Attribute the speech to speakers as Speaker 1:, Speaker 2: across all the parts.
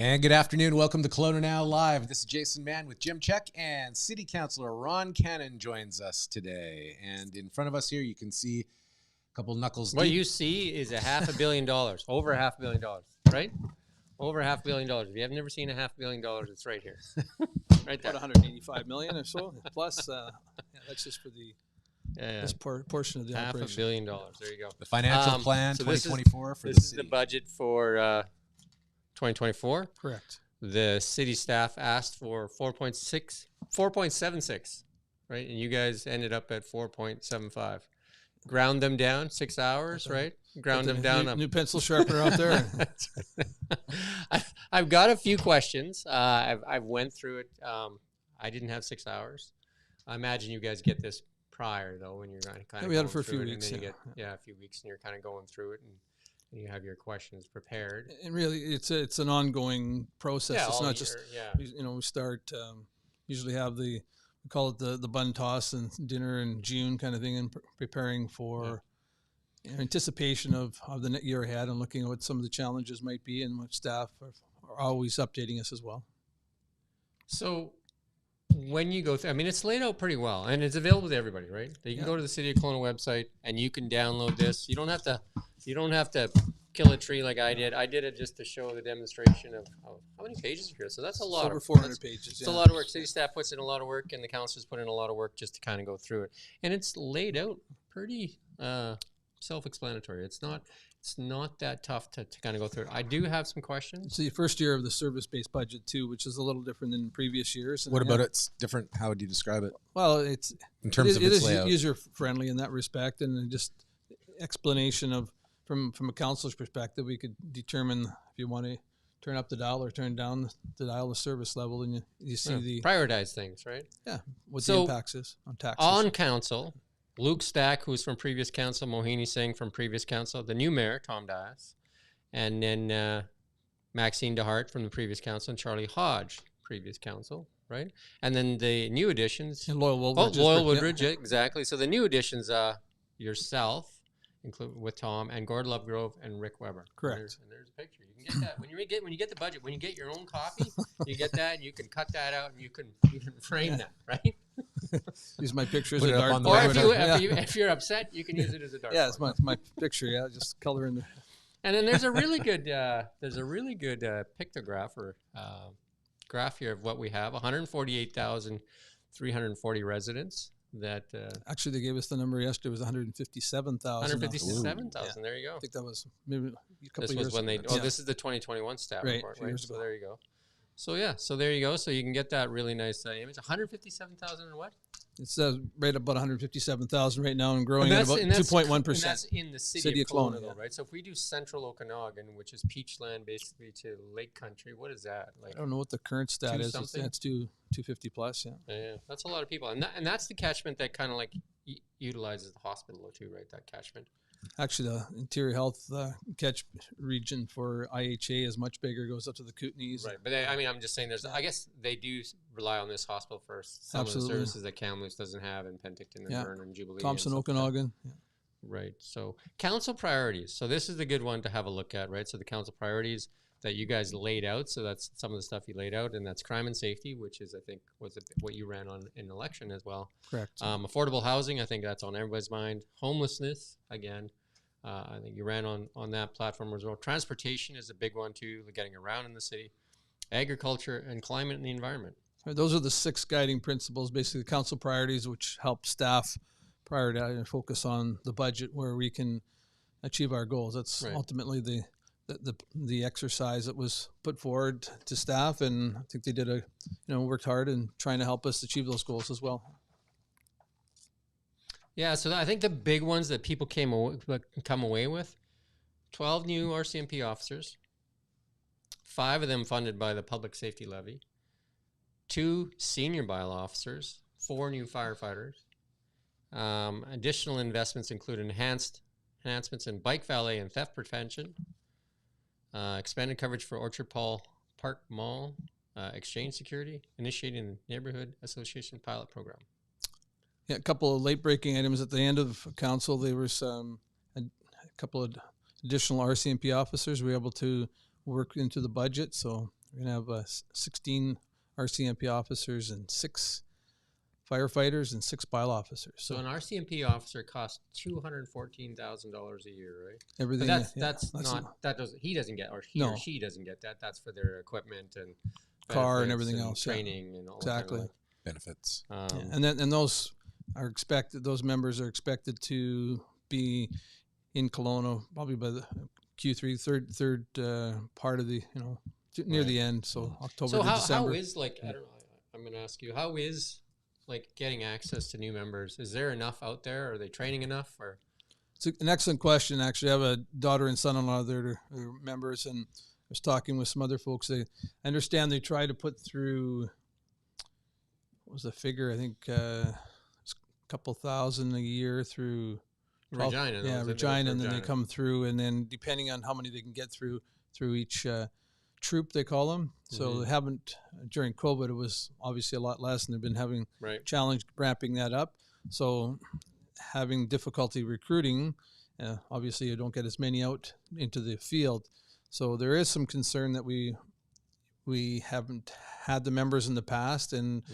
Speaker 1: And good afternoon. Welcome to Kelowna Now Live. This is Jason Mann with Jim Check, and City Councillor Ron Cannan joins us today. And in front of us here, you can see a couple knuckles
Speaker 2: What
Speaker 1: deep.
Speaker 2: you see is $500 million, over $500 million, right? Over $500 million. If you have never seen $500 million, it's right here, right there.
Speaker 3: About 185 million or so. Plus, that's just for the this portion of the operation.
Speaker 2: $500 million. There you go.
Speaker 1: The financial plan,
Speaker 2: so
Speaker 1: 2024 for the
Speaker 2: This is
Speaker 1: city.
Speaker 2: the budget for 2024.
Speaker 3: Correct.
Speaker 2: The city staff asked for 4.76, right? And you guys ended up at 4.75. Ground them down 6 hours, right? Ground them down.
Speaker 3: New pencil sharpener out there.
Speaker 2: I've got a few questions. I've went through it. I didn't have 6 hours. I imagine you guys get this prior though, when you're kind of
Speaker 3: we had it for a few weeks.
Speaker 2: And then you get a few weeks, and you're kind of going through it, and you have your questions prepared.
Speaker 3: And really, it's an ongoing process.
Speaker 2: Yeah,
Speaker 3: it's not just we start usually have we call it the bun toss and dinner in June kind of thing, and preparing for anticipation of the year ahead and looking at what some of the challenges might be, and what staff are always updating us as well.
Speaker 2: So when you go through, I mean, it's laid out pretty well, and it's available to everybody, right? You can go to the City of Kelowna website and you can download this. You don't have to kill a tree like I did. I did it just to show the demonstration of how many pages are here. So that's a lot.
Speaker 3: Over 400 pages.
Speaker 2: It's a lot of work. City staff puts in a lot of work, and the councilors put in a lot of work just to kind of go through it. And it's laid out pretty self-explanatory. It's not that tough to kind of go through it. I do have some questions.
Speaker 3: It's the first year of the service-based budget too, which is a little different than previous years. And
Speaker 1: What about it's different? How would you describe it?
Speaker 3: Well, it's
Speaker 1: in terms of its layout.
Speaker 3: It is user-friendly in that respect, and just explanation of from a councilor's perspective, we could determine if you want to turn up the dial or turn down the dial, the service level, and you see the
Speaker 2: prioritize things, right?
Speaker 3: Yeah, what the impacts is on taxes.
Speaker 2: On council, Luke Stack, who's from previous council, Mohini Singh from previous council, the new mayor, Tom Dias, and then Maxine DeHart from the previous council, and Charlie Hodge, previous council, right? And then the new additions.
Speaker 3: And Loyal Woodridge.
Speaker 2: Loyal Woodridge, exactly. So the new additions, yourself, include with Tom, and Gord Lovegrove and Rick Weber.
Speaker 3: Correct.
Speaker 2: And there's a picture. You can get that when you get the budget. When you get your own copy, you get that, and you can cut that out, and you can frame that, right?
Speaker 3: Use my picture as
Speaker 1: Put
Speaker 3: a
Speaker 1: it up
Speaker 3: dartboard.
Speaker 1: on the
Speaker 2: Or if you're upset, you can use it as a dartboard.
Speaker 3: Yeah, it's my picture. Yeah, just color in there.
Speaker 2: And then there's a really good pictograph or graph here of what we have: 148,340 residents. That
Speaker 3: actually, they gave us the number yesterday. It was 157,000.
Speaker 2: 157,000. There you go.
Speaker 3: I think that was maybe a couple
Speaker 2: this
Speaker 3: of years
Speaker 2: was when
Speaker 3: ago.
Speaker 2: this is the 2021 staff report, right? So there you go. So there you go. So you can get that really nice image. 157,000 and what?
Speaker 3: It's right about 157,000 right now, and growing at about 2.1%.
Speaker 2: And that's in the city of Kelowna, though, right? So if we do central Okanagan, which is Peachland, basically to Lake Country, what is that? Like,
Speaker 3: I don't know what the current stat is. It's 250 plus.
Speaker 2: Yeah, that's a lot of people, and that's the catchment that kind of like utilizes the hospital too, right? That catchment.
Speaker 3: Actually, the interior health catch region for IHA is much bigger. Goes up to the Kootenays.
Speaker 2: Right, but I'm just saying, I guess they do rely on this hospital for some of the services that Kamloops doesn't have, and Penticton and Vernon and Jubilee.
Speaker 3: Thompson, Okanagan. Yeah.
Speaker 2: Right. So council priorities. So this is the good one to have a look at, right? So the council priorities that you guys laid out. So that's some of the stuff you laid out, and that's crime and safety, which is, I think, what you ran on in election as well.
Speaker 3: Correct.
Speaker 2: Affordable housing, I think that's on everybody's mind. Homelessness, again, I think you ran on that platform as well. Transportation is a big one too, getting around in the city. Agriculture and climate and the environment.
Speaker 3: Those are the 6 guiding principles, basically the council priorities, which help staff prioritize and focus on the budget where we can achieve our goals. That's ultimately the exercise that was put forward to staff, and I think they did worked hard in trying to help us achieve those goals as well.
Speaker 2: Yeah, so I think the big ones that people come away with: 12 new RCMP officers, 5 of them funded by the public safety levy, 2 senior bylaw officers, 4 new firefighters. Additional investments include enhancements in bike valet and theft prevention, expanded coverage for Orchard Park Mall, exchange security, initiating the neighborhood association pilot program.
Speaker 3: Yeah, a couple of late-breaking items at the end of council. There was a couple of additional RCMP officers we were able to work into the budget, so We're going to have 16 RCMP officers and 6 firefighters and 6 bylaw officers.
Speaker 2: So an RCMP officer costs $214,000 a year, right?
Speaker 3: Everything.
Speaker 2: But he doesn't get, or he or she doesn't get that. That's for their equipment and
Speaker 3: car and everything else,
Speaker 2: training and all
Speaker 3: exactly.
Speaker 2: Kind of
Speaker 1: benefits.
Speaker 3: And those are expected. Those members are expected to be in Kelowna probably by the Q3, third part of the near the end. So October to December.
Speaker 2: How is I don't know. I'm going to ask you, how is getting access to new members? Is there enough out there? Are they training enough? Or
Speaker 3: it's an excellent question. Actually, I have a daughter and son-in-law that are members, and I was talking with some other folks. I understand they try to put through, what was the figure? I think it's a couple thousand a year through
Speaker 2: Regina.
Speaker 3: Regina, and then they come through, and then depending on how many they can get through each troop, they call them. So they haven't, during COVID, it was obviously a lot less, and they've been having challenge ramping that up. So having difficulty recruiting, obviously you don't get as many out into the field. So there is some concern that we haven't had the members in the past, and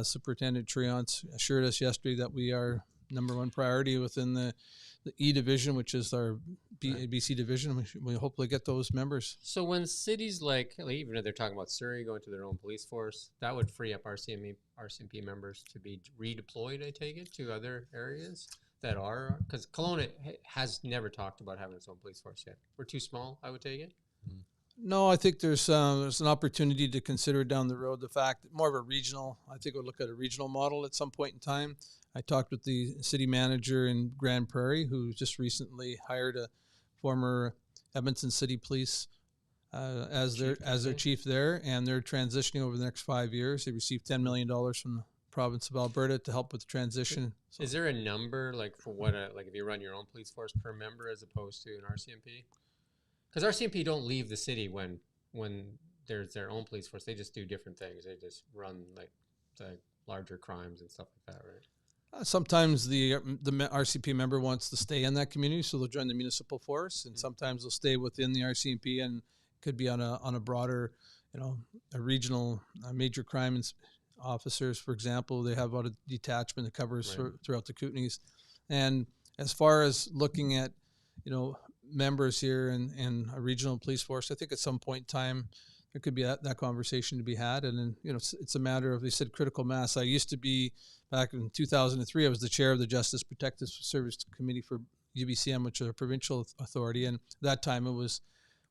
Speaker 3: Superintendent Triance assured us yesterday that we are number one priority within the E division, which is our BC division. We hopefully get those members.
Speaker 2: So when cities even if they're talking about Surrey going to their own police force, that would free up RCMP members to be redeployed, I take it, to other areas that are, because Kelowna has never talked about having its own police force yet. We're too small, I would take it.
Speaker 3: No, I think there's an opportunity to consider down the road the fact that more of a regional, I think we'll look at a regional model at some point in time. I talked with the city manager in Grand Prairie, who just recently hired a former Edmonton City Police as their chief there, and they're transitioning over the next 5 years. They received $10 million from the province of Alberta to help with the transition.
Speaker 2: Is there a number for what if you run your own police force per member as opposed to an RCMP? Because RCMP don't leave the city when there's their own police force. They just do different things. They just run the larger crimes and stuff like that, right?
Speaker 3: Sometimes the RCMP member wants to stay in that community, so they'll join the municipal force, and sometimes they'll stay within the RCMP and could be on a broader, a regional major crime officers, for example. They have a detachment that covers throughout the Kootenays. And as far as looking at, members here and a regional police force, I think at some point in time there could be that conversation to be had. And then, it's a matter of, they said, critical mass. I used to be, back in 2003, I was the chair of the Justice Protective Service Committee for UBCM, which is a provincial authority. And at that time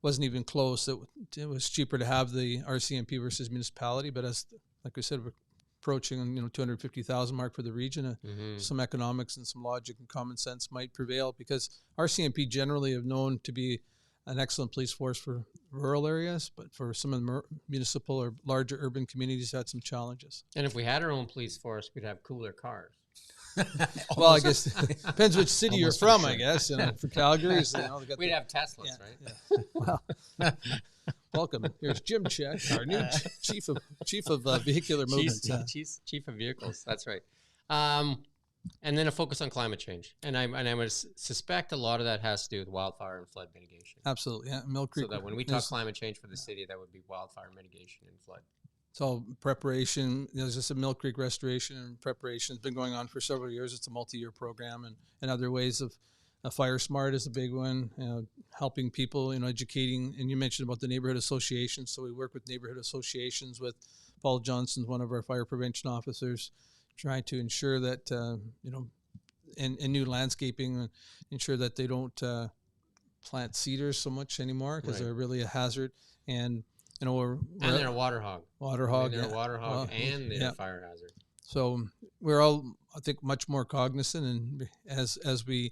Speaker 3: wasn't even close. It was cheaper to have the RCMP versus municipality. But as, like I said, we're approaching, 250,000 mark for the region. Some economics and some logic and common sense might prevail, because RCMP generally have known to be an excellent police force for rural areas, but for some of the municipal or larger urban communities, had some challenges.
Speaker 2: And if we had our own police force, we'd have cooler cars.
Speaker 3: Well, I guess it depends which city you're from, sure. I guess. For Calgary,
Speaker 2: we'd have Teslas, right?
Speaker 3: Yeah. Well, welcome. Here's Jim Check, our new chief of vehicular movement.
Speaker 2: Chief of vehicles. That's right. And then a focus on climate change, and I would suspect a lot of that has to do with wildfire and flood mitigation.
Speaker 3: Absolutely, yeah. Mill Creek.
Speaker 2: So that when we talk climate change for the city, that would be wildfire mitigation and flood.
Speaker 3: So preparation, there's just a Mill Creek restoration and preparation. It's been going on for several years. It's a multi-year program, and other ways of Fire Smart is a big one, helping people, educating. And you mentioned about the neighborhood associations. So we work with neighborhood associations with Paul Johnson, one of our fire prevention officers, trying to ensure that, and new landscaping, ensure that they don't plant cedars so much anymore, because they're really a hazard. And they're a water hog. They're a water hog, and they're a fire hazard. So we're all, I think, much more cognizant, and as we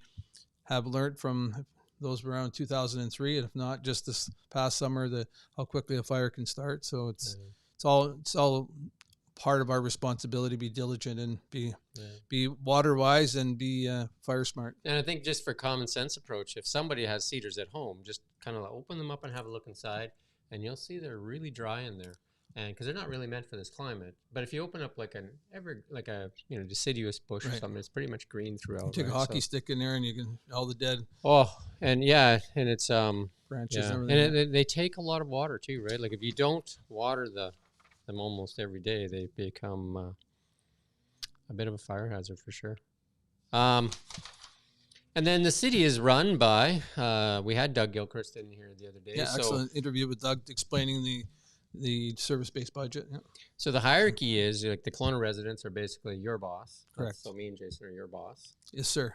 Speaker 3: have learned from those around 2003, and if not just this past summer, how quickly a fire can start. So it's all part of our responsibility to be diligent and be water wise and be fire smart.
Speaker 2: And I think just for common sense approach, if somebody has cedars at home, just kind of open them up and have a look inside, and you'll see they're really dry in there, and because they're not really meant for this climate. But if you open up like a deciduous bush or something, it's pretty much green throughout.
Speaker 3: You take a hockey stick in there, and you can all the dead.
Speaker 2: Oh, and yeah, and it's
Speaker 3: branches
Speaker 2: Yeah,
Speaker 3: and
Speaker 2: and
Speaker 3: everything.
Speaker 2: they take a lot of water too, right? Like if you don't water them almost every day, they become a bit of a fire hazard for sure. And then the city is run by, we had Doug Gilchrist in here the other day.
Speaker 3: Yeah,
Speaker 2: so,
Speaker 3: excellent interview with Doug explaining the service-based budget. Yeah.
Speaker 2: So the hierarchy is like the Kelowna residents are basically your boss.
Speaker 3: Correct.
Speaker 2: So me and Jason are your boss.
Speaker 3: Yes, sir.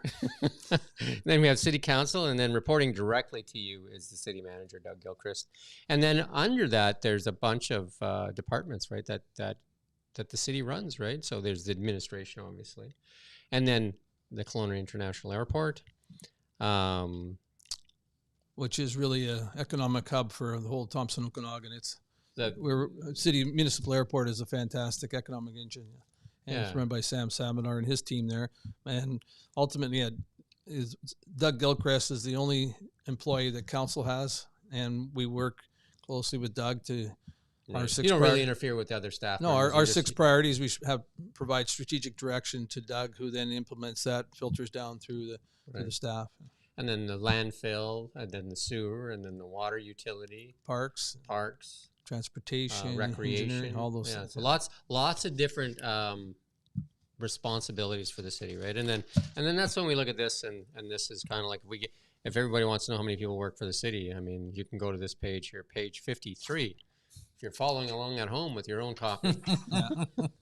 Speaker 2: Then we have city council, and then reporting directly to you is the city manager, Doug Gilchrist. And then under that, there's a bunch of departments, right, that the city runs, right? So there's the administration, obviously. And then the Kelowna International Airport.
Speaker 3: Which is really an economic hub for the whole Thompson Okanagan. It's
Speaker 2: The
Speaker 3: city municipal airport is a fantastic economic engine. And
Speaker 2: Yeah.
Speaker 3: it's run by Sam Saminar and his team there. And ultimately, Doug Gilchrist is the only employee that council has, and we work closely with Doug to our six.
Speaker 2: You don't really interfere with the other staff.
Speaker 3: No,
Speaker 2: members.
Speaker 3: our 6 priorities we provide strategic direction to Doug, who then implements that, filters down through the staff.
Speaker 2: And then the landfill, and then the sewer, and then the water utility,
Speaker 3: Parks, transportation,
Speaker 2: recreation,
Speaker 3: engineering, all those things.
Speaker 2: So lots of different responsibilities for the city, right? And then that's when we look at this, and this is kind of like if everybody wants to know how many people work for the city, I mean, you can go to this page here, page 53. If you're following along at home with your own copy.
Speaker 3: Yeah.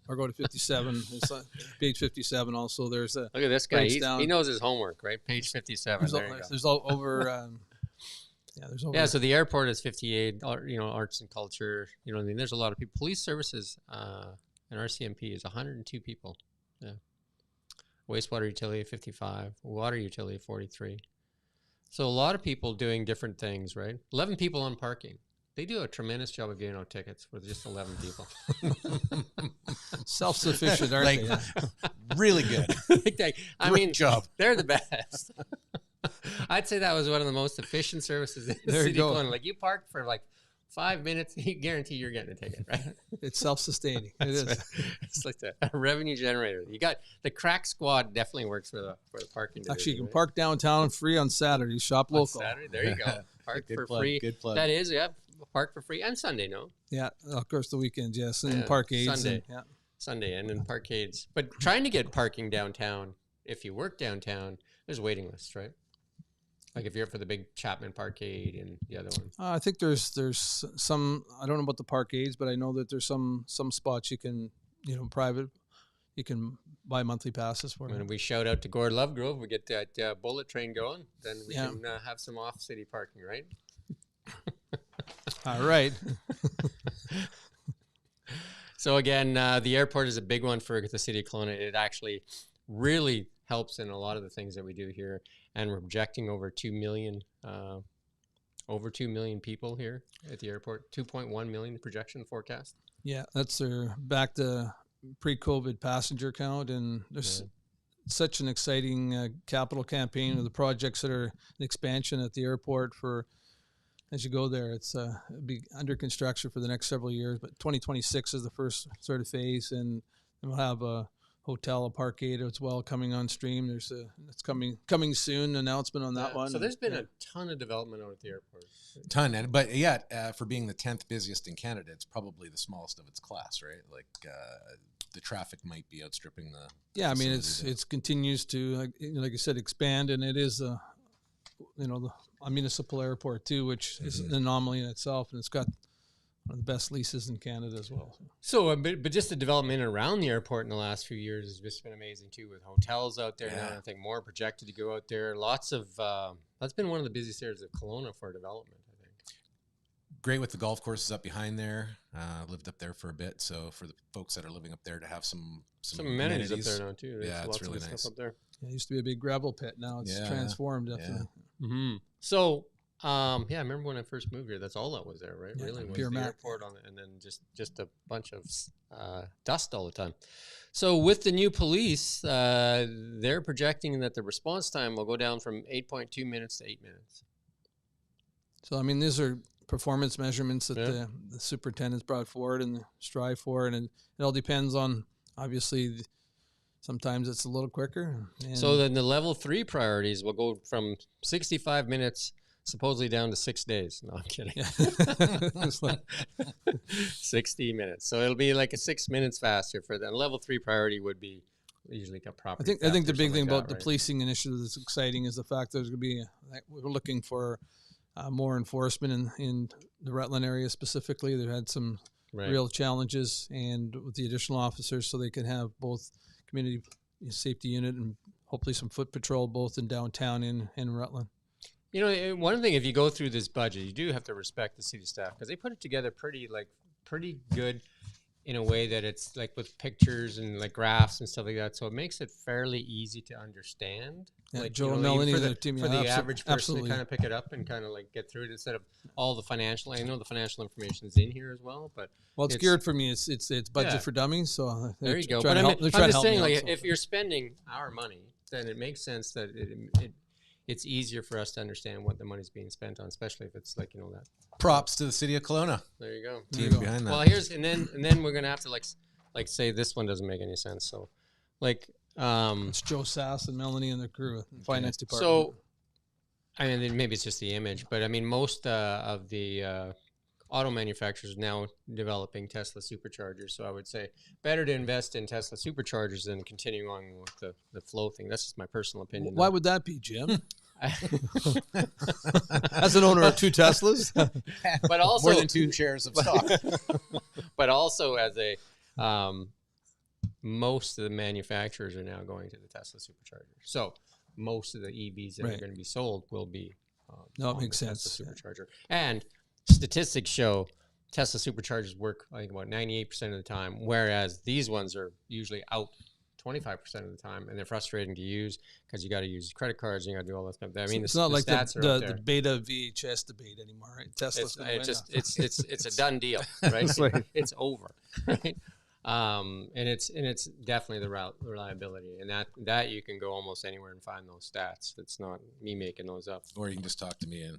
Speaker 3: Or go to 57. It's page 57 also. There's a
Speaker 2: Look at this guy. He knows his homework, right? Page 57.
Speaker 3: There's over. There's over.
Speaker 2: Yeah, so the airport is 58. Arts and culture. You know what I mean? There's a lot of people. Police services and RCMP is 102 people. Yeah. Wastewater utility 55. Water utility 43. So a lot of people doing different things, right? 11 people on parking. They do a tremendous job of giving out tickets with just 11 people.
Speaker 3: Self-sufficient, aren't
Speaker 1: Like,
Speaker 3: they? Yeah.
Speaker 1: really good.
Speaker 2: Great
Speaker 1: job.
Speaker 2: They're the best. I'd say that was one of the most efficient services in the
Speaker 3: There you
Speaker 2: city.
Speaker 3: go.
Speaker 2: Like you parked for like 5 minutes, you guarantee you're getting a ticket, right?
Speaker 3: It's self-sustaining. It is.
Speaker 2: Right. It's like a revenue generator. You got the crack squad definitely works for the parking.
Speaker 3: Actually, you can
Speaker 2: division,
Speaker 3: park downtown free on Saturday. Shop
Speaker 2: right? On
Speaker 3: local.
Speaker 2: Saturday, there you go. Park
Speaker 1: Good
Speaker 2: for
Speaker 1: plug,
Speaker 2: free.
Speaker 1: good plug.
Speaker 2: That is, yeah. Park for free and Sunday, no?
Speaker 3: Yeah, of course the weekends, yes, and
Speaker 2: Yeah,
Speaker 3: parkades.
Speaker 2: Sunday.
Speaker 3: And,
Speaker 2: Sunday and then parkades. But trying to get parking downtown, if you work downtown, there's waiting lists, right? Like if you're for the big Chapman Parkade and the other one.
Speaker 3: I think there's some. I don't know about the parkades, but I know that there's some spots you can, private. You can buy monthly passes for.
Speaker 2: When we shout out to Gord Lovegrove, we get that bullet train going, then we can have some off-city parking, right?
Speaker 3: All right.
Speaker 2: So again, the airport is a big one for the city of Kelowna. It actually really helps in a lot of the things that we do here, and we're projecting over 2 million people here at the airport. 2.1 million projection forecast.
Speaker 3: Yeah, that's their back to pre-COVID passenger count, and there's such an exciting capital campaign of the projects that are the expansion at the airport for. As you go there, it'll be under construction for the next several years, but 2026 is the first sort of phase, and we'll have a hotel, a parkade as well coming on stream. It's coming soon. Announcement on that one.
Speaker 2: So there's been a ton of development out at the airport.
Speaker 1: But yet, for being the 10th busiest in Canada, it's probably the smallest of its class, right? Like the traffic might be outstripping the.
Speaker 3: Yeah, I mean it continues to like you said expand, and it is a municipal airport too, which is an anomaly in itself, and it's got one of the best leases in Canada as well.
Speaker 2: So, but just the development around the airport in the last few years has just been amazing too, with hotels out there now. I think more projected to go out there. Lots of that's been one of the busiest areas of Kelowna for development, I think.
Speaker 1: Great with the golf courses up behind there. Lived up there for a bit, so for the folks that are living up there to have some
Speaker 2: amenities up there now too. There's
Speaker 1: Yeah,
Speaker 2: lots
Speaker 1: it's really
Speaker 2: of
Speaker 1: nice.
Speaker 2: stuff up there.
Speaker 3: Yeah, it used to be a big gravel pit. Now it's transformed. Definitely.
Speaker 2: Mm-hmm. So, I remember when I first moved here. That's all that was there, right?
Speaker 3: Yeah,
Speaker 2: Really, was
Speaker 3: pure
Speaker 2: the
Speaker 3: mat.
Speaker 2: airport on it, and then just a bunch of dust all the time. So, with the new police, they're projecting that the response time will go down from 8.2 minutes to 8 minutes.
Speaker 3: So I mean, these are performance measurements that the superintendent's brought forward and strive for, and it all depends on obviously. Sometimes it's a little quicker.
Speaker 2: So then the level 3 priorities will go from 65 minutes supposedly down to 6 days. No, I'm kidding.
Speaker 3: Yeah. It's like,
Speaker 2: 60 minutes. So it'll be like a 6 minutes faster for them. Level 3 priority would be usually a property.
Speaker 3: I think the big thing
Speaker 2: like
Speaker 3: about
Speaker 2: that,
Speaker 3: the policing initiative that's exciting is the fact that there's going to be, we're looking for more enforcement in the Rutland area specifically. They've had some real challenges, and with the additional officers, so they can have both community safety unit and hopefully some foot patrol both in downtown and Rutland.
Speaker 2: You know, one thing, if you go through this budget, you do have to respect the city staff because they put it together pretty good in a way that it's like with pictures and like graphs and stuff like that. So it makes it fairly easy to understand.
Speaker 3: Yeah,
Speaker 2: like,
Speaker 3: Joe
Speaker 2: you know,
Speaker 3: and Melanie
Speaker 2: for
Speaker 3: the team,
Speaker 2: for the average person
Speaker 3: absolutely.
Speaker 2: to kind of pick it up and kind of like get through it instead of all the financial. I know the financial information is in here as well, but
Speaker 3: it's geared for me. It's budget for dummies. So
Speaker 2: there you go. But I'm just saying, like, if you're spending our money, then it makes sense that it's easier for us to understand what the money's being spent on, especially if it's like, you know, that.
Speaker 1: Props to the city of Kelowna.
Speaker 2: There you go.
Speaker 1: Team behind that.
Speaker 2: Well, here's and then we're gonna have to like say this one doesn't make any sense. So, like,
Speaker 3: it's Joe Sass and Melanie and their crew, finance department.
Speaker 2: So, I mean, maybe it's just the image, but I mean, most of the auto manufacturers now developing Tesla superchargers. So I would say better to invest in Tesla superchargers than continuing on with the flow thing. That's just my personal opinion.
Speaker 3: Why would that be, Jim? As an owner of 2 Teslas,
Speaker 2: but also
Speaker 1: more than 2 shares of stock.
Speaker 2: But also as a most of the manufacturers are now going to the Tesla supercharger. So most of the EVs that are going to be sold will be
Speaker 3: it makes sense.
Speaker 2: Tesla supercharger. And statistics show Tesla superchargers work, I think, about 98% of the time, whereas these ones are usually out 25% of the time, and they're frustrating to use because you got to use credit cards and you got to do all that stuff. I mean,
Speaker 3: it's
Speaker 2: the
Speaker 3: not like
Speaker 2: stats are out there.
Speaker 3: the beta VHS debate anymore, right? Tesla's
Speaker 2: it's a done deal, right? It's over, right? And it's definitely the reliability, and that you can go almost anywhere and find those stats. It's not me making those up.
Speaker 1: Or you can just talk to me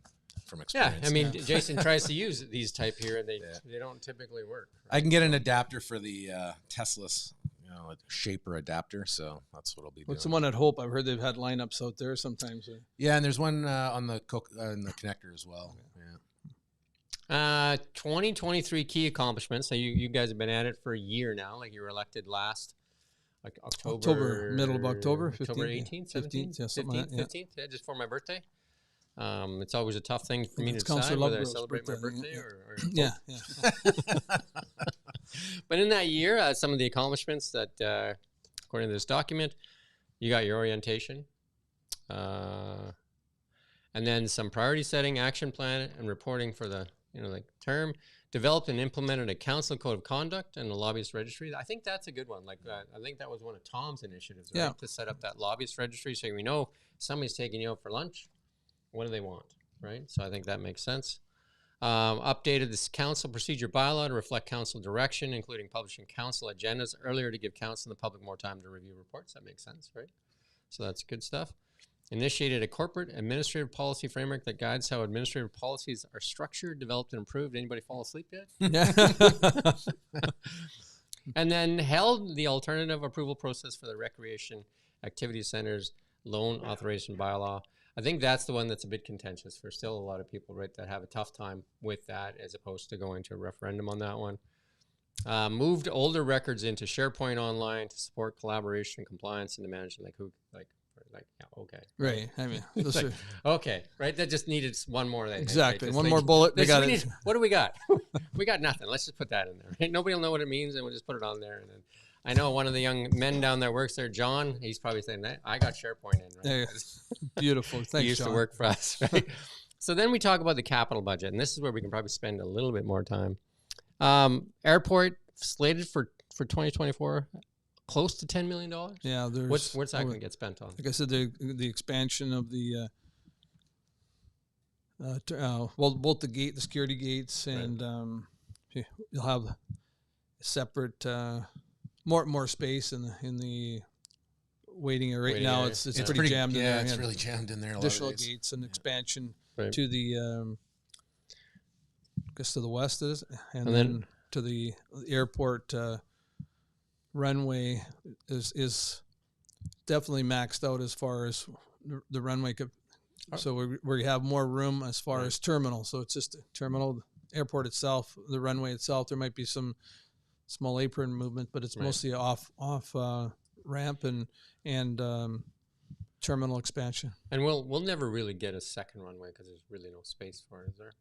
Speaker 1: from experience.
Speaker 2: Yeah, I mean, Jason tries to use these type here, and they don't typically work. Right?
Speaker 1: I can get an adapter for the Tesla's, a shaper adapter, so that's what I'll be doing.
Speaker 3: What's the one at Hope? I've heard they've had lineups out there sometimes.
Speaker 1: Yeah, and there's one on the connector as well. Yeah.
Speaker 2: 2023 key accomplishments. So you guys have been at it for a year now. Like you were elected last
Speaker 3: middle of October,
Speaker 2: October 18th, 17th, 15th, yeah, just for my birthday. It's always a tough thing for me to decide whether I celebrate my birthday or
Speaker 3: yeah.
Speaker 2: But in that year, some of the accomplishments that, according to this document, you got your orientation, and then some priority setting, action plan, and reporting for the term. Developed and implemented a council code of conduct and a lobbyist registry. I think that's a good one. Like I think that was one of Tom's initiatives, right? Yeah. To set up that lobbyist registry, so we know somebody's taking you out for lunch. What do they want, right? So I think that makes sense. Updated this council procedure bylaw to reflect council direction, including publishing council agendas earlier to give council and the public more time to review reports. That makes sense, right? So that's good stuff. Initiated a corporate administrative policy framework that guides how administrative policies are structured, developed, and improved. Anybody fall asleep yet? And then held the alternative approval process for the recreation activity centers loan authorization bylaw. I think that's the one that's a bit contentious for still a lot of people, right, that have a tough time with that as opposed to going to a referendum on that one. Moved older records into SharePoint Online to support collaboration and compliance and to manage okay.
Speaker 3: Right. I mean,
Speaker 2: okay, right? That just needed one more.
Speaker 3: Exactly.
Speaker 2: Right?
Speaker 3: One more bullet.
Speaker 2: What do we got? We got nothing. Let's just put that in there. Right? Nobody will know what it means, and we'll just put it on there. And then I know one of the young men down there works there, John. He's probably saying, I got SharePoint in, right?
Speaker 3: Beautiful. Thanks,
Speaker 2: he used
Speaker 3: John.
Speaker 2: to work for us, right? So then we talk about the capital budget, and this is where we can probably spend a little bit more time. Airport slated for 2024, close to $10 million.
Speaker 3: Yeah,
Speaker 2: what's that going to get spent on?
Speaker 3: Like I said, the expansion of the both the security gates, and you'll have separate more space in the waiting area. Right now, it's pretty jammed in there.
Speaker 1: Yeah, it's really jammed in there.
Speaker 3: Additional gates and expansion to the I guess to the west is, and then to the airport runway is definitely maxed out as far as the runway So we have more room as far as terminal. So it's just a terminal, airport itself, the runway itself. There might be some small apron movement, but it's mostly off ramp and terminal expansion.
Speaker 2: And we'll never really get a second runway because there's really no space for it, is there?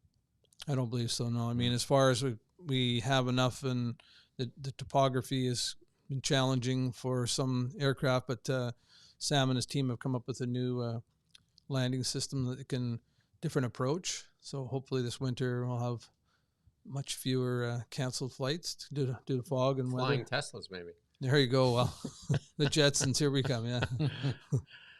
Speaker 3: I don't believe so. No, I mean, as far as we have enough, and the topography has been challenging for some aircraft, but Sam and his team have come up with a new landing system that can different approach. So hopefully this winter we'll have much fewer canceled flights due to fog and
Speaker 2: flying
Speaker 3: weather.
Speaker 2: Teslas, maybe.
Speaker 3: There you go. Well, the Jetsons, here we come. Yeah.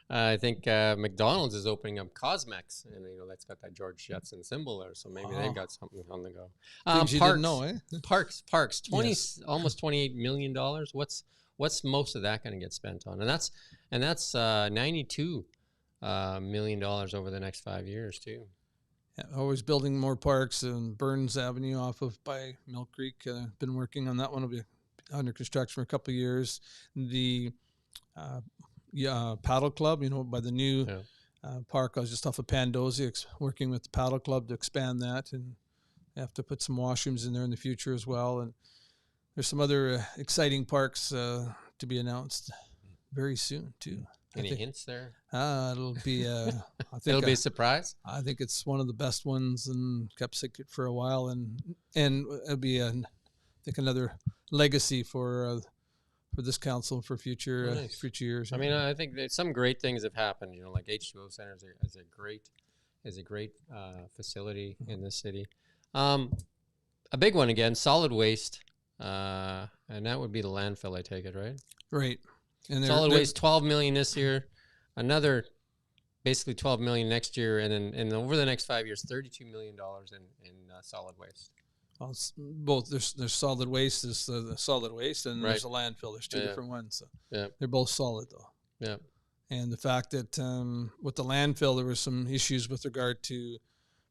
Speaker 2: I think McDonald's is opening up Cosmex, and that's got that George Jetson symbol there. So maybe they've got something on the go.
Speaker 3: Things you didn't know, eh?
Speaker 2: Parks. Almost $28 million. What's most of that going to get spent on? And that's $92 million over the next 5 years too.
Speaker 3: Yeah, always building more parks, and Burns Avenue off of by Mill Creek. Been working on that one. Will be under construction for a couple of years. The paddle club, by the new park. I was just off of Pandozzi, working with the paddle club to expand that, and have to put some washrooms in there in the future as well. And there's some other exciting parks to be announced very soon too.
Speaker 2: Any hints there?
Speaker 3: It'll be. I think
Speaker 2: it'll be a surprise.
Speaker 3: I think it's one of the best ones, and kept secret for a while, and it'll be I think another legacy for this council for future years.
Speaker 2: I mean, I think that some great things have happened. Like H2O Center is a great facility in this city. A big one again, solid waste, and that would be the landfill. I take it, right?
Speaker 3: Right. And
Speaker 2: solid waste, $12 million this year, another basically $12 million next year, and then over the next 5 years, $32 million in solid waste.
Speaker 3: Well, it's both there's solid waste, is the solid waste, and there's a landfill. There's two different ones. So they're both solid though. Yeah. And the fact that with the landfill, there were some issues with regard to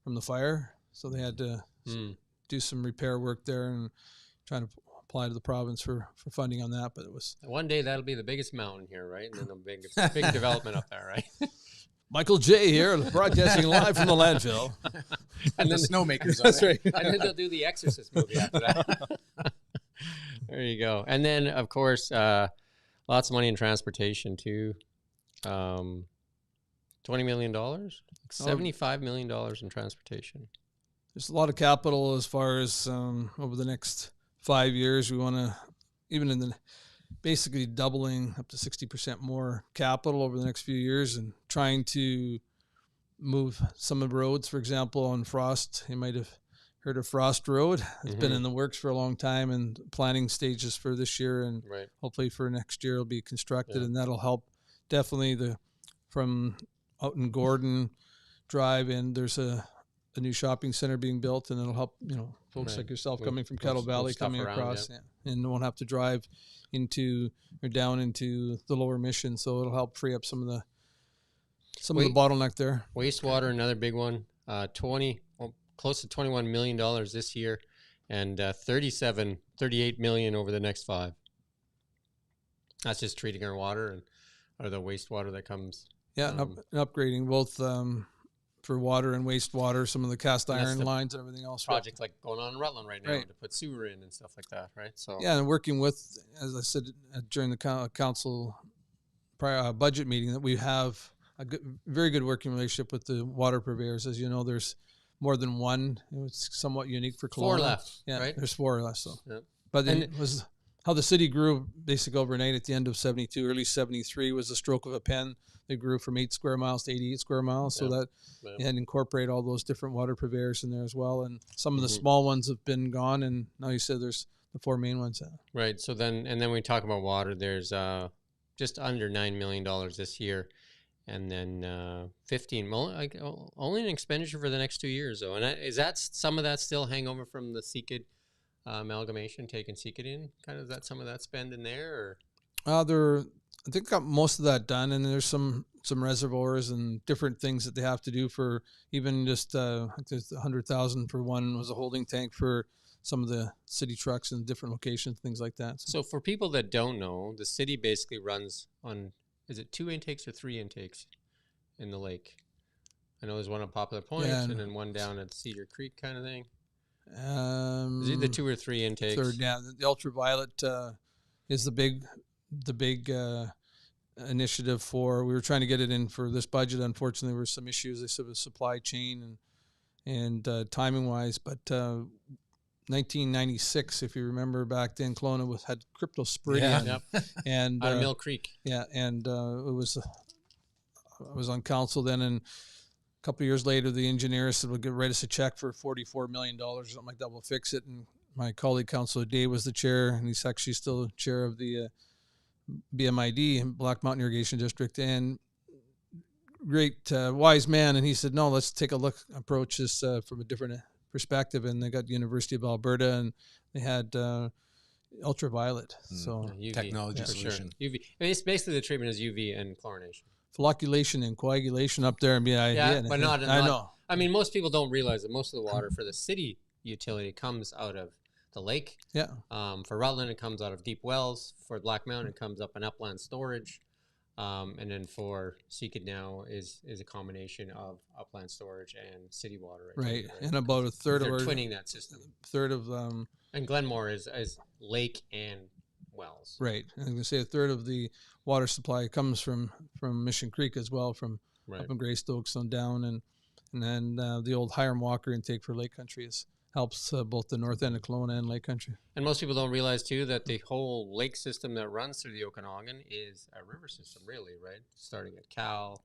Speaker 3: from the fire, so they had to do some repair work there and trying to apply to the province for funding on that. But it was
Speaker 2: one day that'll be the biggest mountain here, right? And then a big development up there, right?
Speaker 3: Michael J. here, broadcasting live from the landfill.
Speaker 1: And the snowmakers.
Speaker 3: That's right.
Speaker 2: And then they'll do the Exorcist movie after that. There you go. And then, of course, lots of money in transportation too. $20 million, $75 million in transportation.
Speaker 3: There's a lot of capital as far as over the next 5 years. We want to, even in the basically doubling up to 60% more capital over the next few years, and trying to move some of the roads. For example, on Frost, you might have heard of Frost Road. It's been in the works for a long time, and planning stages for this year, and hopefully for next year it'll be constructed, and that'll help definitely from out in Gordon Drive, and there's a new shopping center being built, and it'll help folks like yourself coming from Kettle Valley coming across, and won't have to drive into or down into the Lower Mission, so it'll help free up some of the bottleneck there.
Speaker 2: Wastewater, another big one, close to $21 million this year, and 38 million over the next 5. That's just treating our water or the wastewater that comes.
Speaker 3: Yeah, and upgrading both for water and wastewater, some of the cast iron lines and everything else.
Speaker 2: Project like going on in Rutland right now to put sewer in and stuff like that, right? So
Speaker 3: and working with, as I said during the council budget meeting, that we have a very good working relationship with the water purveyors. As you know, there's more than one. It's somewhat unique for Kelowna.
Speaker 2: 4 left,
Speaker 3: right? There's 4 left. So, but then it was how the city grew basically overnight at the end of 72, early 73 was the stroke of a pen. They grew from 8 square miles to 88 square miles, so that and incorporate all those different water purveyors in there as well. And some of the small ones have been gone, and now you said there's the 4 main ones.
Speaker 2: Right. So then we talk about water. There's just under $9 million this year, and then 15 million, only an expenditure for the next 2 years though. And is that some of that still hangover from the CECID amalgamation, taking CECID in? Kind of, is that some of that spend in there, or? I think got most of that done, and there's some reservoirs and different things that they have to do for even just I think there's 100,000 for one was a holding tank for some of the city trucks in different locations, things like that. So for people that don't know, the city basically runs on, is it 2 intakes or 3 intakes in the lake? I know there's one at Poplar Point,
Speaker 3: Yeah,
Speaker 2: and then one down at Cedar Creek kind of thing.
Speaker 3: Is
Speaker 2: it either 2 or 3 intakes?
Speaker 3: Third, yeah. The ultraviolet is the big initiative for. We were trying to get it in for this budget. Unfortunately, there were some issues. They said with supply chain and timing wise. But 1996, if you remember back then, Kelowna had cryptosporidium, and
Speaker 2: out of Mill Creek.
Speaker 3: Yeah, and it was. I was on council then, and a couple of years later, the engineer said, "We'll write us a check for $44 million, or something like that. We'll fix it." And my colleague, Councillor Day, was the chair, and he's actually still chair of the BMID, Black Mountain Irrigation District, and great wise man. And he said, "No, let's take a look, approach this from a different perspective." And they got the University of Alberta, and they had ultraviolet, so
Speaker 2: UV,
Speaker 1: technology solution.
Speaker 2: Sure. UV. I mean, it's basically the treatment is UV and chlorination.
Speaker 3: Flocculation and coagulation up there, and
Speaker 2: but not.
Speaker 3: I know.
Speaker 2: I mean, most people don't realize that most of the water for the city utility comes out of the lake.
Speaker 3: Yeah.
Speaker 2: For Rutland, it comes out of deep wells. For Black Mountain, it comes up in upland storage. And then for Seekid now is a combination of upland storage and city water.
Speaker 3: Right. And about a third
Speaker 2: They're
Speaker 3: of our
Speaker 2: twinning that system.
Speaker 3: Third of
Speaker 2: and Glenmore is lake and wells.
Speaker 3: Right. I'm going to say a third of the water supply comes from Mission Creek as well, from up in Greystokes on down, and then the old Hiram Walker intake for Lake Country helps both the north end of Kelowna and Lake Country.
Speaker 2: And most people don't realize too that the whole lake system that runs through the Okanagan is a river system, really, right? Starting at Cal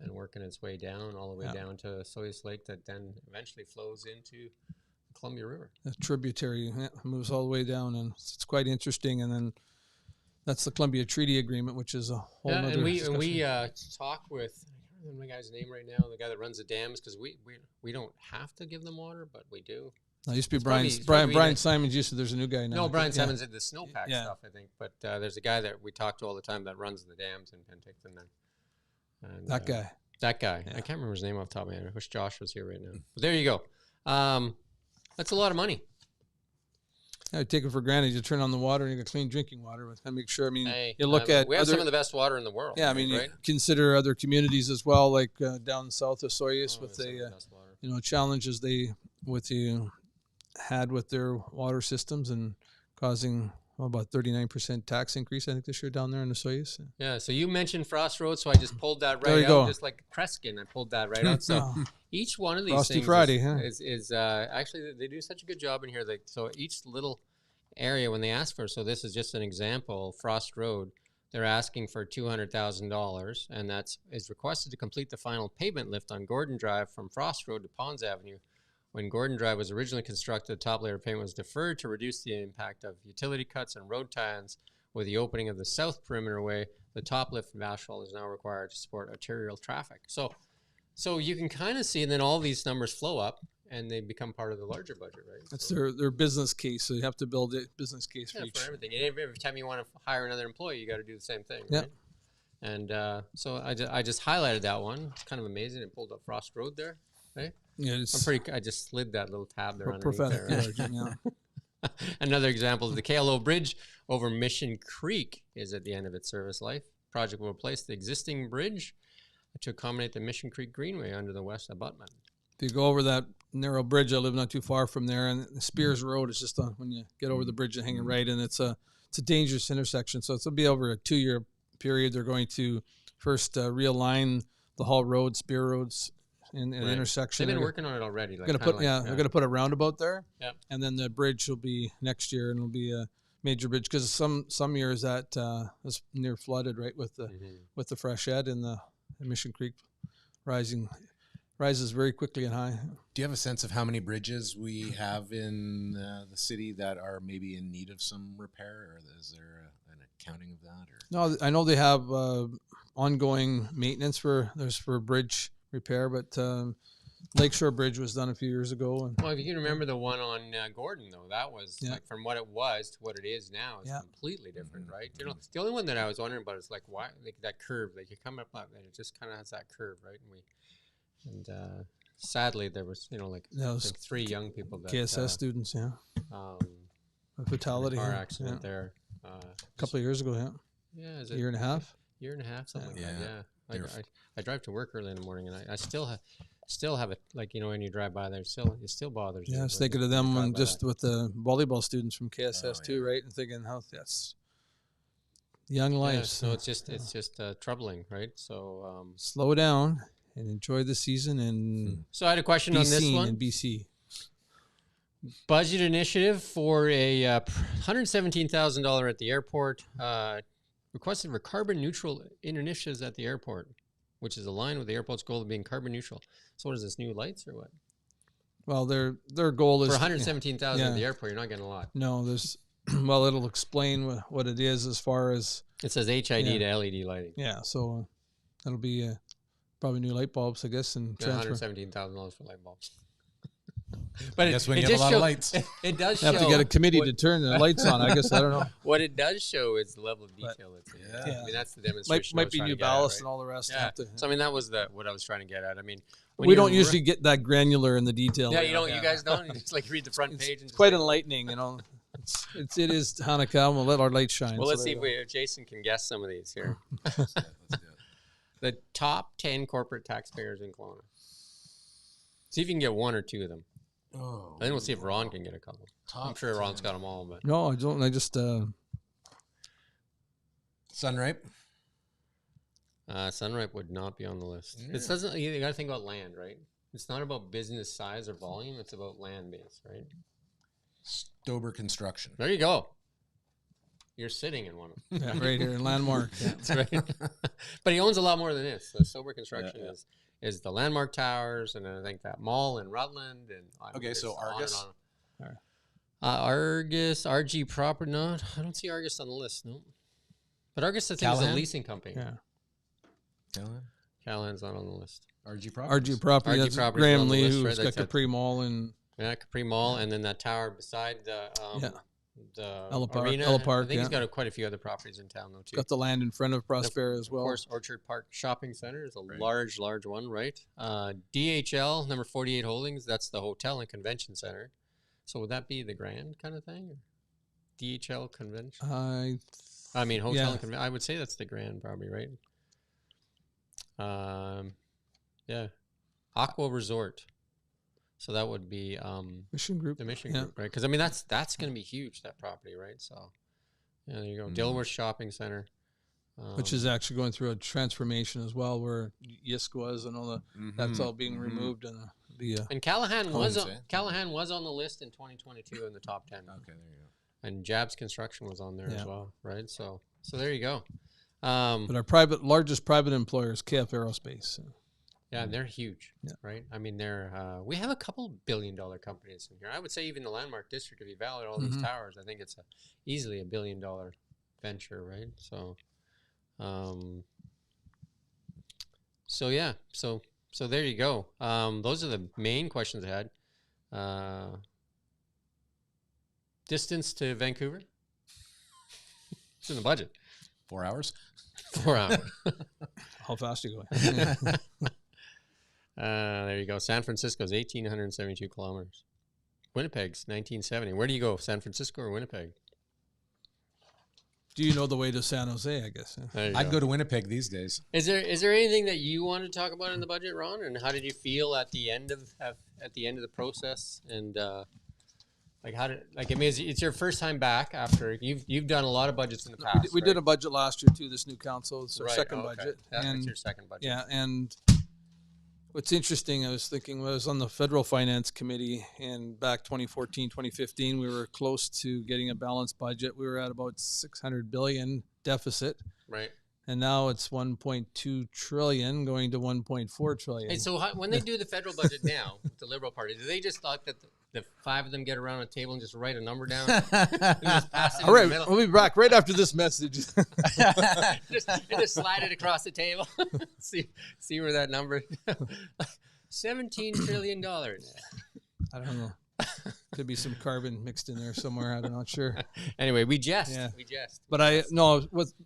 Speaker 2: and working its way down all the way down to Soyuz Lake, that then eventually flows into the Columbia River.
Speaker 3: A tributary moves all the way down, and it's quite interesting. And then that's the Columbia Treaty Agreement, which is a whole other discussion.
Speaker 2: And we talk with, I don't remember the guy's name right now, the guy that runs the dams, because we don't have to give them water, but we do.
Speaker 3: No, it used to be Brian Simons. Used to. There's a new guy now.
Speaker 2: No, Brian Simons did the snowpack stuff, I think. But there's a guy that we talk to all the time that runs the dams in Penticton. And
Speaker 3: that guy.
Speaker 2: That guy. Yeah. I can't remember his name off the top of my head. I wish Josh was here right now. But there you go. That's a lot of money.
Speaker 3: I take it for granted. You turn on the water and you get clean drinking water. I make sure. I mean, you look
Speaker 2: at. We have some of the best water in the world.
Speaker 3: Yeah, I mean, right? You consider other communities as well, like down south of Soyuz, with the challenges they had with their water systems and causing about 39% tax increase, I think, this year down there in the Soyuz.
Speaker 2: Yeah. So you mentioned Frost Road, so I just pulled that right out, just like Kreskin. I pulled that right out. So each one of these
Speaker 3: Frosty
Speaker 2: things
Speaker 3: Friday,
Speaker 2: is actually, they do such a good job in here. So each little area when they ask for, so this is just an example, Frost Road, they're asking for $200,000, and is requested to complete the final pavement lift on Gordon Drive from Frost Road to Ponds Avenue. When Gordon Drive was originally constructed, the top layer of pavement was deferred to reduce the impact of utility cuts and road tie-ins. With the opening of the south perimeter way, the top lift of asphalt is now required to support arterial traffic. So you can kind of see, and then all these numbers flow up, and they become part of the larger budget, right?
Speaker 3: That's their business case. So you have to build a business case for each.
Speaker 2: For everything. And every time you want to hire another employee, you got to do the same thing,
Speaker 3: yeah.
Speaker 2: Right? And so I just highlighted that one. It's kind of amazing. It pulled up Frost Road there, right?
Speaker 3: Yeah,
Speaker 2: I just slid that little tab there underneath
Speaker 3: prophetic
Speaker 2: there. Yeah. Another example is the KLO Bridge over Mission Creek is at the end of its service life. Project will replace the existing bridge to accommodate the Mission Creek Greenway under the west abutment.
Speaker 3: If you go over that narrow bridge, I live not too far from there, and the Spears Road is just when you get over the bridge and hang it right, and it's a dangerous intersection. So it's going to be over a 2-year period. They're going to first realign the Hall Road, Spear Roads, in an intersection.
Speaker 2: They've been working on it already.
Speaker 3: They're going to put a roundabout there. Yep. And then the bridge will be next year, and it'll be a major bridge, because some years that was near flooded, right, with the freshet and the Mission Creek rises very quickly and high.
Speaker 1: Do you have a sense of how many bridges we have in the city that are maybe in need of some repair, or is there an accounting of that? Or?
Speaker 3: No, I know they have ongoing maintenance for bridge repair, but Lakeshore Bridge was done a few years ago. And
Speaker 2: well, if you can remember the one on Gordon, though, that was like, from what it was to what it is now, it's completely different, right? You know, the only one that I was wondering about is like why that curve, like you come up and it just kind of has that curve, right? And sadly, there was like 3 young people that
Speaker 3: KSS students, a fatality,
Speaker 2: car accident there,
Speaker 3: a couple of years ago,
Speaker 2: is
Speaker 3: a year and a half,
Speaker 2: something like that, I drive to work early in the morning, and I still have it. Like, you know, when you drive by there, it still bothers you.
Speaker 3: Yeah, I was thinking of them when just with the volleyball students from KSS too, right? And thinking how that's young life.
Speaker 2: Yeah, so it's just troubling, right? So
Speaker 3: slow down and enjoy the season. And
Speaker 2: so I had a question on this one.
Speaker 3: In BC.
Speaker 2: Budget initiative for a $117,000 at the airport. Requested for carbon neutral initiatives at the airport, which is aligned with the airport's goal of being carbon neutral. So what is this, new lights or what?
Speaker 3: Well, their goal is
Speaker 2: for $117,000 at the airport. You're not getting a lot.
Speaker 3: No, there's well, it'll explain what it is as far as
Speaker 2: it says HID to LED lighting.
Speaker 3: Yeah, so that'll be probably new light bulbs, I guess, and
Speaker 2: $117,000 for light bulbs. But
Speaker 1: that's when you have a lot of lights.
Speaker 2: It does show.
Speaker 3: Have to get a committee to turn the lights on. I guess I don't know.
Speaker 2: What it does show is the level of detail that's in it. I mean, that's the demonstration.
Speaker 3: Might be new ballast and all the rest.
Speaker 2: Yeah. So I mean, that was what I was trying to get at. I mean,
Speaker 3: we don't usually get that granular in the detail.
Speaker 2: Yeah, you don't. You guys don't. You just like read the front page. And
Speaker 3: quite enlightening, you know. It is Hanukkah. We'll let our light shine.
Speaker 2: Well, let's see if Jason can guess some of these here.
Speaker 1: Let's do it.
Speaker 2: The top 10 corporate taxpayers in Kelowna. See if you can get one or two of them.
Speaker 1: Oh,
Speaker 2: then we'll see if Ron can get a couple. I'm sure Ron's got them all, but
Speaker 3: no, I don't. I just
Speaker 1: Sunripe.
Speaker 2: Sunripe would not be on the list. Yeah. It doesn't. You got to think about land, right? It's not about business size or volume. It's about land base, right?
Speaker 1: Stober Construction.
Speaker 2: There you go. You're sitting in one of them.
Speaker 3: Yeah, right here in Landmark. Yeah.
Speaker 2: That's right. But he owns a lot more than this. So Stober Construction is the Landmark Towers, and then I think that mall in Rutland. And
Speaker 1: okay, so Argus.
Speaker 2: Argus, RG Property. No, I don't see Argus on the list. No, but Argus I think is a leasing company.
Speaker 3: Yeah.
Speaker 2: Callahan's not on the list.
Speaker 1: RG Property.
Speaker 3: RG Property. That's Graham Lee, who's got Capri Mall and
Speaker 2: Capri Mall, and then that tower beside the
Speaker 3: Ella Park.
Speaker 2: arena.
Speaker 3: Ella Park.
Speaker 2: I think he's got quite a few other properties in town though too.
Speaker 3: Got the land in front of Prospera as well.
Speaker 2: Of course, Orchard Park Shopping Center is a large one, right? DHL number 48 Holdings. That's the hotel and convention center. So would that be the Grand kind of thing? Or DHL convention. I mean hotel and convention. I would say that's the Grand probably, right? Aqua Resort. So that would be
Speaker 3: Mission Group.
Speaker 2: The Mission Group, right? Because I mean that's going to be huge, that property, right? So there you go. Dilworth Shopping Center,
Speaker 3: which is actually going through a transformation as well, where Yisk was and all the that's all being removed
Speaker 2: and Callahan was on the list in 2022 in the top 10.
Speaker 1: Okay, there you go.
Speaker 2: And Jabs Construction was on there as well, right? So there you go.
Speaker 3: But our largest private employer is KF Aerospace.
Speaker 2: Yeah, and they're huge, right? I mean, we have a couple billion-dollar companies in here. I would say even the Landmark District, if you value all these towers, I think it's easily $1 billion venture, right? So, so there you go. Those are the main questions I had. Distance to Vancouver? It's in the budget.
Speaker 1: 4 hours?
Speaker 2: 4 hours.
Speaker 3: How fast are you going?
Speaker 2: There you go. San Francisco's 1,872 kilometers. Winnipeg's 1970. Where do you go, San Francisco or Winnipeg?
Speaker 3: Do you know the way to San Jose, I guess?
Speaker 1: I'd go to Winnipeg these days.
Speaker 2: Is there anything that you want to talk about in the budget, Ron? And how did you feel at the end of the process? And it's your first time back after you've done a lot of budgets in the past.
Speaker 3: We did a budget last year too. This new council, it's our second budget.
Speaker 2: That's your second budget.
Speaker 3: Yeah, and what's interesting, I was thinking, I was on the Federal Finance Committee, and back 2014, 2015, we were close to getting a balanced budget. We were at about $600 billion deficit.
Speaker 2: Right.
Speaker 3: And now it's 1.2 trillion going to 1.4 trillion.
Speaker 2: And so when they do the federal budget now with the Liberal Party, do they just thought that the five of them get around a table and just write a number down? And just pass it
Speaker 3: all right, we'll be back right after this message.
Speaker 2: just slide it across the table. see where that number $17 trillion.
Speaker 3: I don't know. Could be some carbon mixed in there somewhere. I'm not sure.
Speaker 2: Anyway, we jest.
Speaker 3: Yeah.
Speaker 2: We jest.
Speaker 3: But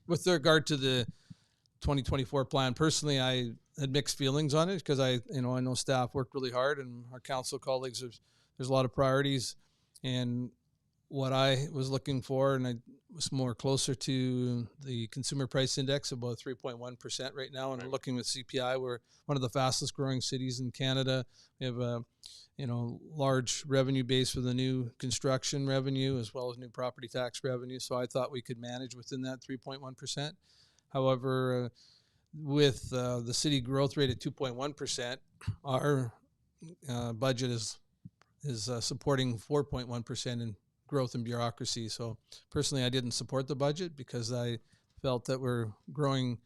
Speaker 3: with regard to the 2024 plan, personally, I had mixed feelings on it because I know staff worked really hard and our council colleagues, there's a lot of priorities, and what I was looking for, and I was more closer to the consumer price index, about 3.1% right now. And looking with CPI, we're one of the fastest growing cities in Canada. We have a large revenue base for the new construction revenue as well as new property tax revenue. So I thought we could manage within that 3.1%. However, with the city growth rate at 2.1%, our budget is supporting 4.1% in growth and bureaucracy. So personally, I didn't support the budget because I felt that we're growing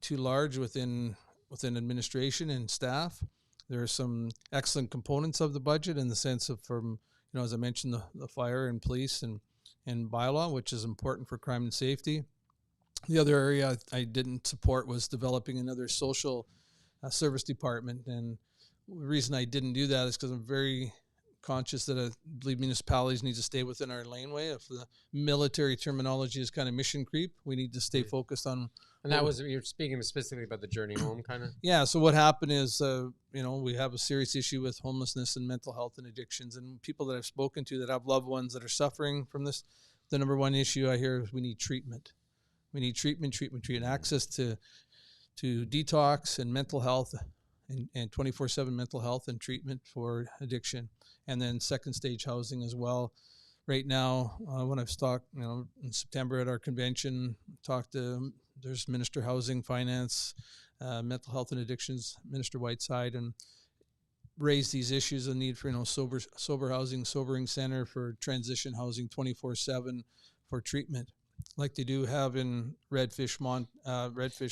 Speaker 3: too large within administration and staff. There are some excellent components of the budget in the sense of, from, as I mentioned, the fire and police and bylaw, which is important for crime and safety. The other area I didn't support was developing another social service department. And the reason I didn't do that is because I'm very conscious that I believe municipalities need to stay within our laneway. If the military terminology is kind of mission creep, we need to stay focused on.
Speaker 2: And that was, you're speaking specifically about the journey home kind of?
Speaker 3: Yeah. So what happened is, we have a serious issue with homelessness and mental health and addictions, and people that I've spoken to that have loved ones that are suffering from this, the number one issue I hear is we need treatment. We need treatment, access to detox and mental health and 24/7 mental health and treatment for addiction. And then second stage housing as well. Right now, when I've talked, in September at our convention, there's Minister Housing, Finance, Mental Health and Addictions, Minister Whiteside, and raise these issues, the need for, sober housing, sobering center for transition housing 24/7 for treatment, like they do have in Redfish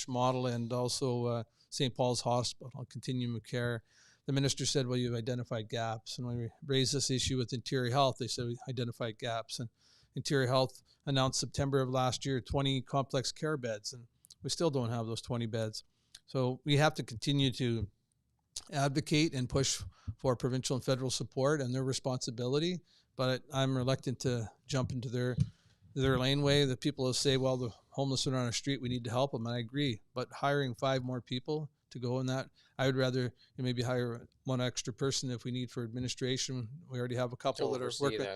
Speaker 3: Model and also St. Paul's Hospital, Continuum of Care. The minister said, well, you've identified gaps. And when we raised this issue with Interior Health, they said we identified gaps. And Interior Health announced September of last year 20 complex care beds, and we still don't have those 20 beds. So we have to continue to advocate and push for provincial and federal support and their responsibility. But I'm reluctant to jump into their laneway. The people who say, well, the homeless are on our street, we need to help them. And I agree. But hiring 5 more people to go in that, I would rather maybe hire one extra person if we need for administration. We already have a couple that are working.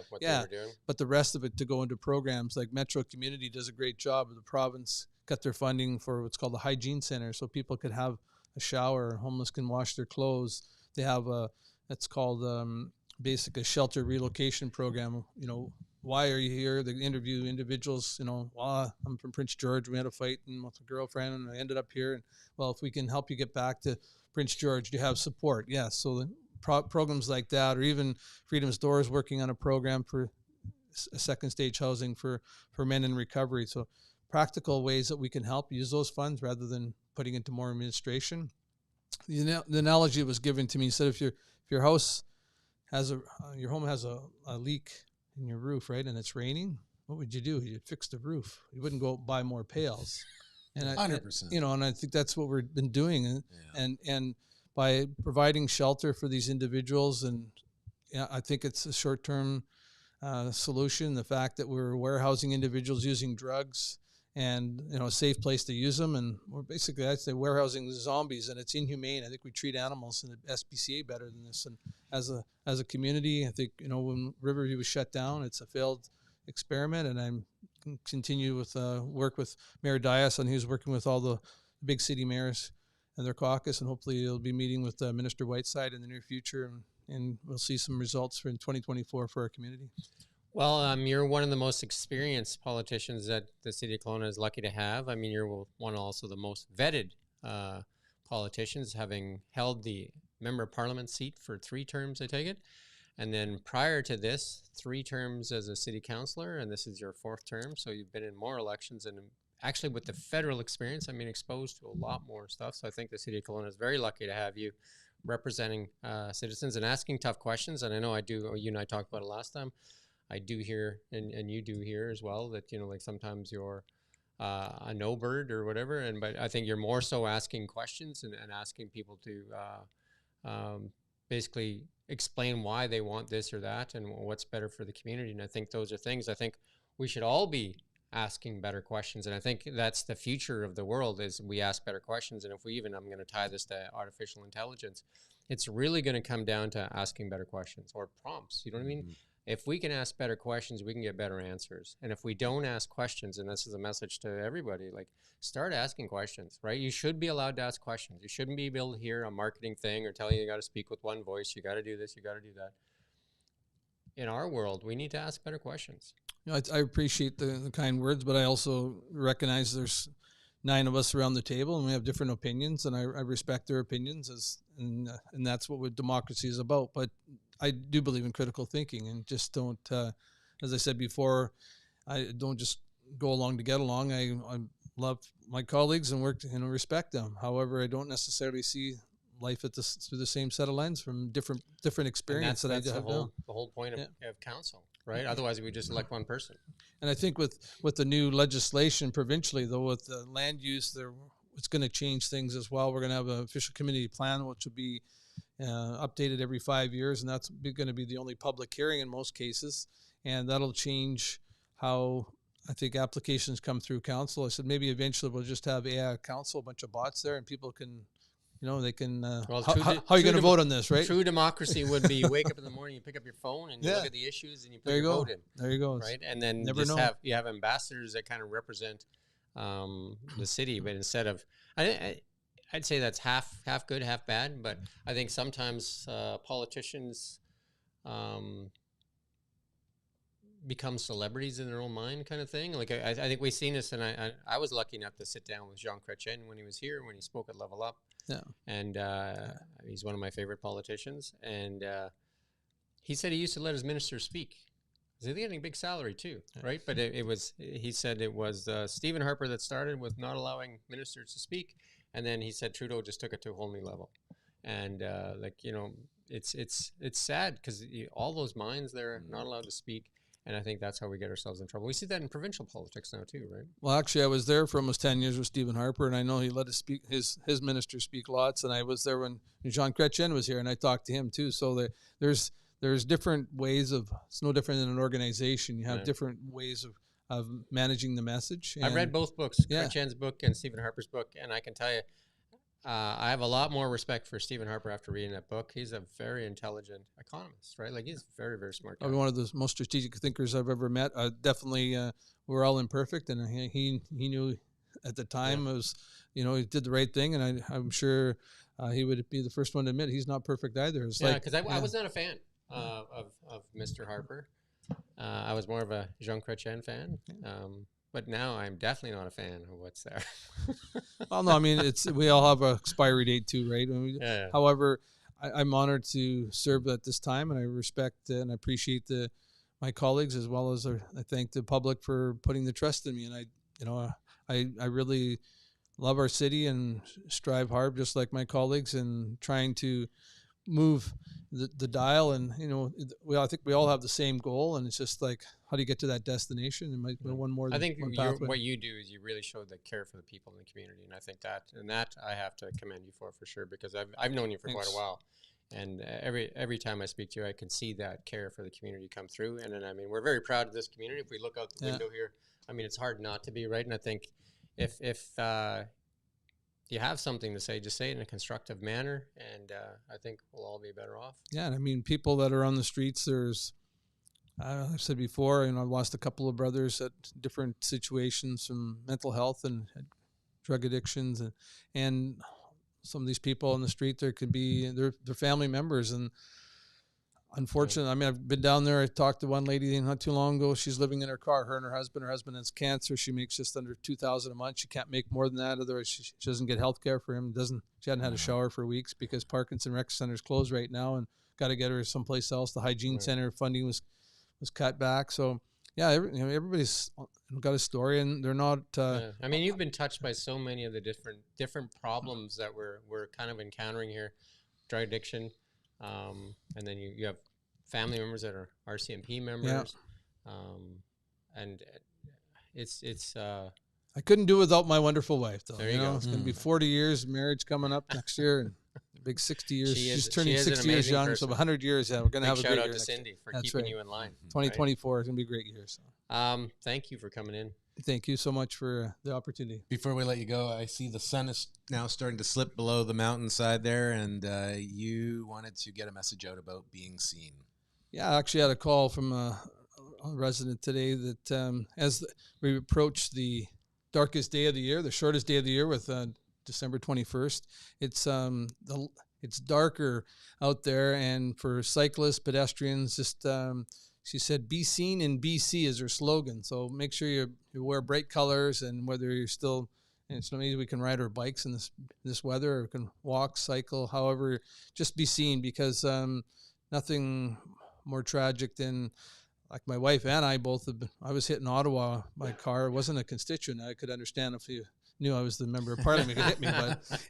Speaker 3: But the rest of it to go into programs like Metro Community does a great job. The province got their funding for what's called the hygiene center, so people could have a shower. Homeless can wash their clothes. They have it's called basically a shelter relocation program. Why are you here? They interview individuals, I'm from Prince George. We had a fight with a girlfriend and I ended up here. And well, if we can help you get back to Prince George, do you have support? Yes. So the programs like that, or even Freedom's Doors working on a program for a second stage housing for men in recovery. So practical ways that we can help use those funds rather than putting into more administration. The analogy was given to me, said if your house has your home has a leak in your roof, right, and it's raining, what would you do? You'd fix the roof. You wouldn't go buy more pails. And
Speaker 1: 100%.
Speaker 3: And I think that's what we've been doing, and by providing shelter for these individuals, and I think it's a short-term solution. The fact that we're warehousing individuals using drugs, and a safe place to use them, and we're basically, I'd say, warehousing zombies, and it's inhumane. I think we treat animals in the SPCA better than this, and as a community, I think when Riverview was shut down, it's a failed experiment, and I'm continue with work with Mayor Dias, and he's working with all the big city mayors and their caucus, and hopefully he'll be meeting with Minister Whiteside in the near future, and we'll see some results in 2024 for our community.
Speaker 2: Well, you're one of the most experienced politicians that the city of Kelowna is lucky to have. I mean, you're one also the most vetted politicians, having held the member of parliament seat for 3 terms, I take it. And then prior to this, 3 terms as a city councillor, and this is your 4th term. So you've been in more elections, and actually with the federal experience, exposed to a lot more stuff. So I think the city of Kelowna is very lucky to have you representing citizens and asking tough questions. And I know you and I talked about it last time. I do hear, and you do hear as well, that, sometimes you're a no bird or whatever. But I think you're more so asking questions and asking people to basically explain why they want this or that and what's better for the community. And I think those are things I think we should all be asking better questions. And I think that's the future of the world, is we ask better questions. And if I'm going to tie this to artificial intelligence, it's really going to come down to asking better questions or prompts. You know what I mean? if we can ask better questions, we can get better answers. And if we don't ask questions, and this is a message to everybody, like, start asking questions, right? You should be allowed to ask questions. You shouldn't be able to hear a marketing thing or tell you got to speak with one voice. You got to do this, you got to do that. In our world, we need to ask better questions.
Speaker 3: You know, I appreciate the kind words, but I also recognize there's 9 of us around the table and we have different opinions, and I respect their opinions, and that's what democracy is about. But I do believe in critical thinking, and just don't, as I said before, I don't just go along to get along. I love my colleagues and work and respect them. However, I don't necessarily see life through the same set of lens from different experience that I have.
Speaker 2: The whole point of council, right? Otherwise, we just elect one person.
Speaker 3: And I think with the new legislation provincially, though, with the land use, it's going to change things as well. We're going to have an official community plan, which will be updated every 5 years, and that's going to be the only public hearing in most cases, and that'll change how I think applications come through council. I said maybe eventually we'll just have a council, a bunch of bots there, and people can, they can. Well, how are you going to vote on this, right?
Speaker 2: True democracy would be you wake up in the morning, you pick up your phone, and you look at the issues, and you put your vote in.
Speaker 3: There you go.
Speaker 2: Right, and then you have ambassadors that kind of represent the city, but instead of I'd say that's half good, half bad. But I think sometimes politicians become celebrities in their own mind, kind of thing. Like I think we've seen this, and I was lucky enough to sit down with Jean Chrétien when he was here, when he spoke at Level Up.
Speaker 3: Yeah, and
Speaker 2: he's one of my favorite politicians, and he said he used to let his ministers speak. They're getting a big salary too, right? But he said it was Stephen Harper that started with not allowing ministers to speak. And then he said Trudeau just took it to a whole new level. And it's sad because all those minds, they're not allowed to speak. And I think that's how we get ourselves in trouble. We see that in provincial politics now too, right?
Speaker 3: Well, actually, I was there for almost 10 years with Stephen Harper, and I know he let his ministers speak lots. And I was there when Jean Chrétien was here, and I talked to him too. So there's different ways it's no different than an organization. You have different ways of managing the message.
Speaker 2: I've read both books, Chrétien's book and Stephen Harper's book, and I can tell you, I have a lot more respect for Stephen Harper after reading that book. He's a very intelligent economist, right? Like, he's very, very smart guy.
Speaker 3: One of the most strategic thinkers I've ever met. Definitely, we're all imperfect, and he knew at the time it was, he did the right thing, and I'm sure he would be the first one to admit he's not perfect either.
Speaker 2: Because I was not a fan of Mr. Harper. I was more of a Jean Chrétien fan, but now I'm definitely not a fan of what's there.
Speaker 3: Well, no, I mean, we all have an expiry date too, right? However, I'm honored to serve at this time, and I respect and I appreciate my colleagues, as well as I thank the public for putting the trust in me. And I really love our city and strive hard, just like my colleagues, and trying to move the dial. And I think we all have the same goal, and it's just like, how do you get to that destination? It might be one more than
Speaker 2: I think
Speaker 3: one pathway.
Speaker 2: What you do is you really show the care for the people in the community, and I think that I have to commend you for sure, because I've known you for quite a while, and every time I speak to you, I can see that care for the community come through. And then, I mean, we're very proud of this community. If we look out the window here, I mean, it's hard not to be, right? And I think if you have something to say, just say it in a constructive manner, and I think we'll all be better off.
Speaker 3: Yeah, and I mean, people that are on the streets, I've said before, I've lost a couple of brothers at different situations from mental health and drug addictions, and some of these people on the street, they're family members, and unfortunately, I mean, I've been down there. I talked to one lady not too long ago. She's living in her car. Her and her husband has cancer. She makes just under $2,000 a month. She can't make more than that. Otherwise, she doesn't get health care for him. She hadn't had a shower for weeks because Parkinson Rec Center's closed right now, and got to get her someplace else. The hygiene center funding was cut back. So yeah, everybody's got a story, and they're not.
Speaker 2: I mean, you've been touched by so many of the different problems that we're kind of encountering here, drug addiction. And then you have family members that are RCMP members, and it's.
Speaker 3: I couldn't do without my wonderful wife, though.
Speaker 2: There you go.
Speaker 3: It's going to be 40 years marriage coming up next year, and big 60 years. She's turning 60 years young, person. So 100 years. Yeah, we're going to have a great year.
Speaker 2: Shout out to Cindy for keeping you in line.
Speaker 3: 2024 is going to be a great year. So.
Speaker 2: Thank you for coming in.
Speaker 3: Thank you so much for the opportunity.
Speaker 1: Before we let you go, I see the sun is now starting to slip below the mountainside there, and you wanted to get a message out about being seen.
Speaker 3: Yeah, I actually had a call from a resident today that we approach the darkest day of the year, the shortest day of the year with December 21st, it's darker out there, and for cyclists, pedestrians, just she said, "Be seen in BC" is her slogan. So make sure you wear bright colors, and whether you're still, and it's not easy, we can ride our bikes in this weather, or we can walk, cycle, however, just be seen, because nothing more tragic than, like, my wife and I both have been, I was hit in Ottawa. My car wasn't a constituent. I could understand if you knew I was the member of parliament, could hit me,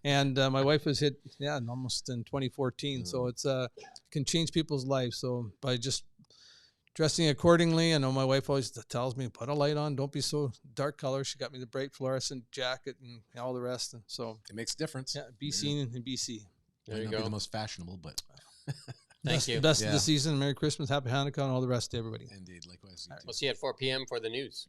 Speaker 3: and my wife was hit, almost in 2014. So it's can change people's lives. So by just dressing accordingly, I know my wife always tells me, put a light on, don't be so dark color. She got me the bright fluorescent jacket and all the rest. And so
Speaker 1: it makes a difference.
Speaker 3: Yeah, be seen in BC.
Speaker 2: There you
Speaker 1: Might
Speaker 2: go.
Speaker 1: not be the most fashionable, but
Speaker 2: Thank you.
Speaker 3: Best of the season. Merry Christmas, Happy Hanukkah, and all the rest to everybody.
Speaker 1: indeed, likewise.
Speaker 2: We'll see you at 4 p.m. for the news.